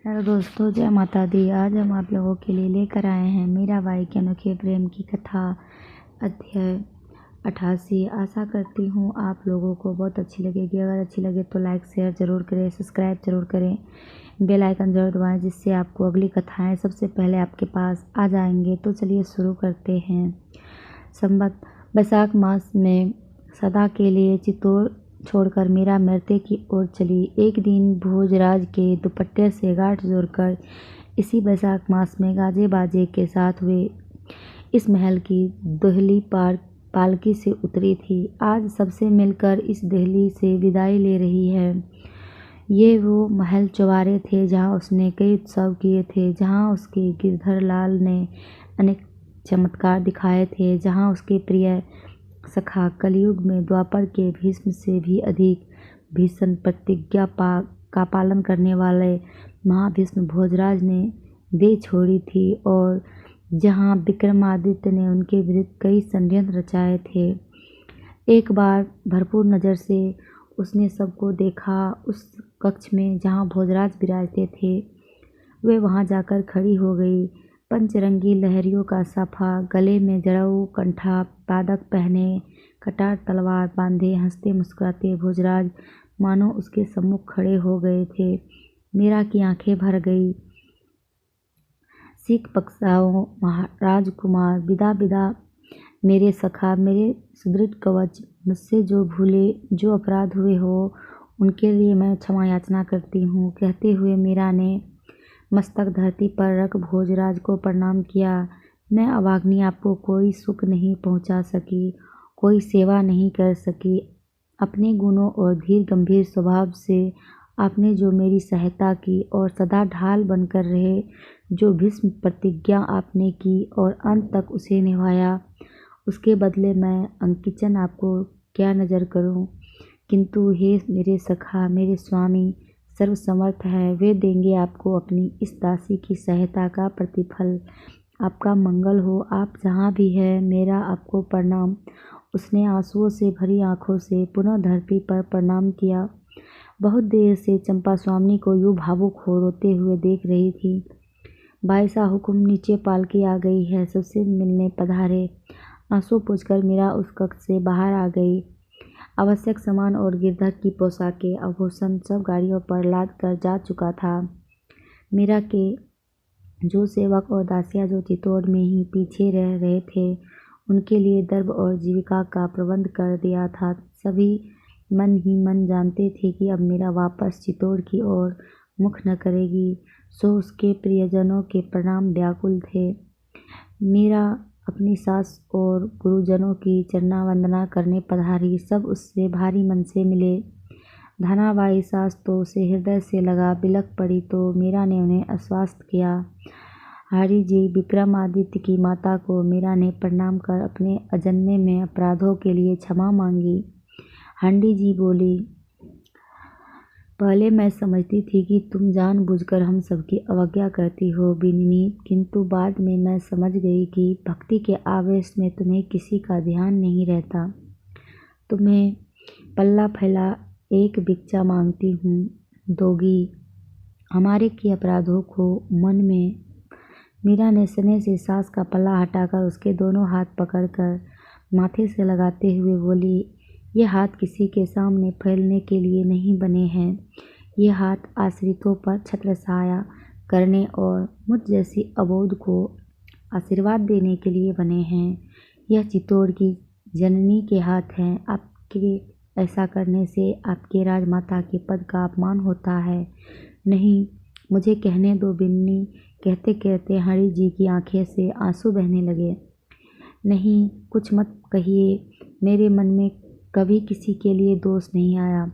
Hello दोस्तों, जय माता दी। आज हम आप लोगों के लिए लेकर आए हैं मीराबाई के अनोखे प्रेम की कथा अध्याय 88। आशा करती हूँ आप लोगों को बहुत अच्छी लगेगी। अगर अच्छी लगे तो लाइक शेयर ज़रूर करें, सब्सक्राइब ज़रूर करें, बेल आइकन ज़रूर दबाएं, जिससे आपको अगली कथाएँ सबसे पहले आपके पास आ जाएंगे। तो चलिए शुरू करते हैं। संवत बैसाख मास में सदा के लिए चित्तौड़ छोड़कर मीरा मृत्य की ओर चली। एक दिन भोजराज के दुपट्टे से गांठ जोड़कर इसी बैसाख मास में गाजे बाजे के साथ वे इस महल की दोहली पालकी से उतरी थी। आज सबसे मिलकर इस दहली से विदाई ले रही है। ये वो महल चौबारे थे जहाँ उसने कई उत्सव किए थे, जहाँ उसके गिरधर लाल ने अनेक चमत्कार दिखाए थे, जहाँ उसके प्रिय सखा कलयुग में द्वापर के भीष्म से भी अधिक भीषण प्रतिज्ञा का पालन करने वाले महाभीष्म भोजराज ने दे छोड़ी थी, और जहाँ विक्रमादित्य ने उनके विरुद्ध कई षड्यंत्र रचाए थे। एक बार भरपूर नज़र से उसने सबको देखा। उस कक्ष में जहाँ भोजराज विराजते थे, वे वहाँ जाकर खड़ी हो गई। पंचरंगी लहरियों का साफा, गले में जड़ऊ कंठा, पादक पहने, कटार तलवार बांधे, हंसते मुस्कुराते भोजराज मानो उसके सम्मुख खड़े हो गए थे। मीरा की आंखें भर गई। सिख पक्षाओं राजकुमार, विदा विदा मेरे सखा, मेरे सुदृढ़ कवच, मुझसे जो भूले जो अपराध हुए हो उनके लिए मैं क्षमा याचना करती हूँ, कहते हुए मीरा ने मस्तक धरती पर रख भोजराज को प्रणाम किया। मैं अभागिनी आपको कोई सुख नहीं पहुंचा सकी, कोई सेवा नहीं कर सकी। अपने गुणों और धीर गंभीर स्वभाव से आपने जो मेरी सहायता की और सदा ढाल बनकर रहे, जो भीष्म प्रतिज्ञा आपने की और अंत तक उसे निभाया, उसके बदले मैं अंकिचन आपको क्या नज़र करूं। किंतु हे मेरे सखा, मेरे स्वामी सर्वसमर्थ है, वे देंगे आपको अपनी इस दासी की सहायता का प्रतिफल। आपका मंगल हो, आप जहाँ भी है, मेरा आपको प्रणाम। उसने आंसुओं से भरी आंखों से पुनः धरती पर प्रणाम किया। बहुत देर से चंपा स्वामी को यूँ भावुक हो रोते हुए देख रही थी। बाईसा हुक्म, नीचे पालकी आ गई है, सबसे मिलने पधारे। आंसू पोंछकर मीरा उस कक्ष से बाहर आ गई। आवश्यक सामान और गिरधर की पोशाकें, आभूषण सब गाड़ियों पर लाद कर जा चुका था। मीरा के जो सेवक और दासियां जो चित्तौड़ में ही पीछे रह रहे थे, उनके लिए द्रव्य और जीविका का प्रबंध कर दिया था। सभी मन ही मन जानते थे कि अब मीरा वापस चित्तौड़ की ओर मुख न करेगी, सो उसके प्रियजनों के प्रणाम व्याकुल थे। मीरा अपनी सास और गुरुजनों की चरणावंदना करने पधारी। सब उससे भारी मन से मिले। धनाबाई सास तो उसे हृदय से लगा बिलख पड़ी, तो मीरा ने उन्हें आश्वस्त किया। हरि जी विक्रमादित्य की माता को मीरा ने प्रणाम कर अपने अजन्मे में अपराधों के लिए क्षमा मांगी। हांडी जी बोली, पहले मैं समझती थी कि तुम जानबूझकर हम सबकी अवज्ञा करती हो बिन्नी, किंतु बाद में मैं समझ गई कि भक्ति के आवेश में तुम्हें किसी का ध्यान नहीं रहता। तुम्हें पल्ला फैला एक भिक्षा मांगती हूँ, दोगी? हमारे के अपराधों को मन में। मीरा ने स्नेह से सास का पल्ला हटाकर उसके दोनों हाथ पकड़कर माथे से लगाते हुए बोली, ये हाथ किसी के सामने फैलने के लिए नहीं बने हैं। ये हाथ आश्रितों पर छत्र छाया करने और मुझ जैसी अबोध को आशीर्वाद देने के लिए बने हैं। यह चित्तौड़ की जननी के हाथ हैं। आपके ऐसा करने से आपके राजमाता के पद का अपमान होता है। नहीं, मुझे कहने दो बिन्नी। कहते कहते हरि जी की आंखें से आंसू बहने लगे। नहीं, कुछ मत कहिए। मेरे मन में कभी किसी के लिए दोष नहीं आया।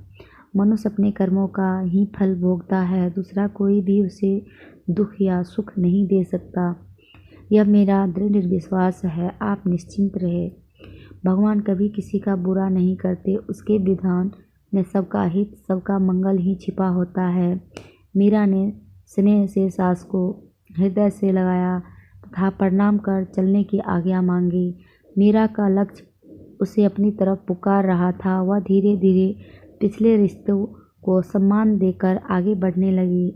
मनुष्य अपने कर्मों का ही फल भोगता है, दूसरा कोई भी उसे दुख या सुख नहीं दे सकता। यह मेरा दृढ़ विश्वास है। आप निश्चिंत रहे। भगवान कभी किसी का बुरा नहीं करते। उसके विधान में सबका हित, सबका मंगल ही छिपा होता है। मीरा ने स्नेह से सास को हृदय से लगाया तथा प्रणाम कर चलने की आज्ञा मांगी। मीरा का लक्ष्य उसे अपनी तरफ पुकार रहा था। वह धीरे धीरे पिछले रिश्तों को सम्मान देकर आगे बढ़ने लगी।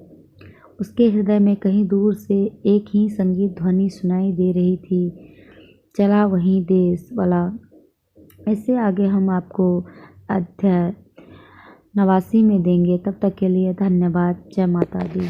उसके हृदय में कहीं दूर से एक ही संगीत ध्वनि सुनाई दे रही थी, चला वहीं देश वाला। इससे आगे हम आपको अध्याय 89 में देंगे। तब तक के लिए धन्यवाद। जय माता दी।